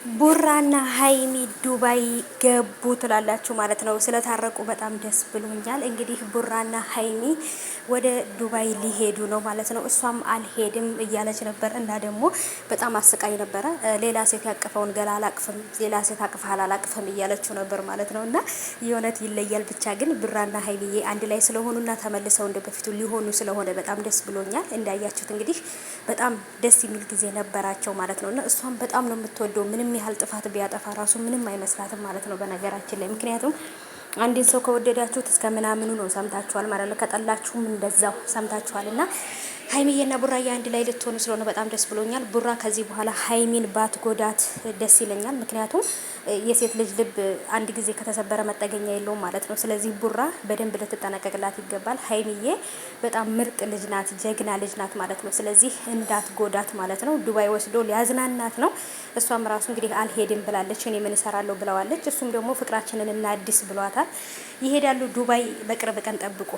ቡራና ሀይሚ ዱባይ ገቡ ትላላችሁ ማለት ነው። ስለታረቁ በጣም ደስ ብሎኛል። እንግዲህ ቡራና ሀይሚ ወደ ዱባይ ሊሄዱ ነው ማለት ነው። እሷም አልሄድም እያለች ነበር እና ደግሞ በጣም አስቃይ ነበረ። ሌላ ሴት ያቀፈውን ገላ አላቅፍም፣ ሌላ ሴት አቅፈሃል አላቅፍም እያለችው ነበር ማለት ነው። እና የእውነት ይለያል። ብቻ ግን ቡራና ሀይሚዬ አንድ ላይ ስለሆኑና ተመልሰው እንደ በፊቱ ሊሆኑ ስለሆነ በጣም ደስ ብሎኛል። እንዳያችሁት እንግዲህ በጣም ደስ የሚል ጊዜ ነበራቸው ማለት ነው። እና እሷም በጣም ነው የምትወደው ምንም ያህል ጥፋት ቢያጠፋ ራሱ ምንም አይመስላትም ማለት ነው በነገራችን ላይ። ምክንያቱም አንድን ሰው ከወደዳችሁት እስከ ምናምኑ ነው ሰምታችኋል ማለት ነው። ከጠላችሁም እንደዛው ሰምታችኋል። እና ሀይሚዬና ቡራዬ አንድ ላይ ልትሆኑ ስለሆነ በጣም ደስ ብሎኛል። ቡራ ከዚህ በኋላ ሀይሚን ባትጎዳት ደስ ይለኛል። ምክንያቱም የሴት ልጅ ልብ አንድ ጊዜ ከተሰበረ መጠገኛ የለውም ማለት ነው። ስለዚህ ቡራ በደንብ ልትጠነቀቅላት ይገባል። ሀይሚዬ በጣም ምርጥ ልጅ ናት፣ ጀግና ልጅ ናት ማለት ነው። ስለዚህ እንዳትጎዳት ማለት ነው። ዱባይ ወስዶ ሊያዝናናት ነው። እሷም ራሱ እንግዲህ አልሄድም ብላለች፣ እኔ ምን እሰራለሁ ብለዋለች። እሱም ደግሞ ፍቅራችንን እናድስ ብሏታል። ይሄዳሉ ዱባይ በቅርብ ቀን ጠብቁ።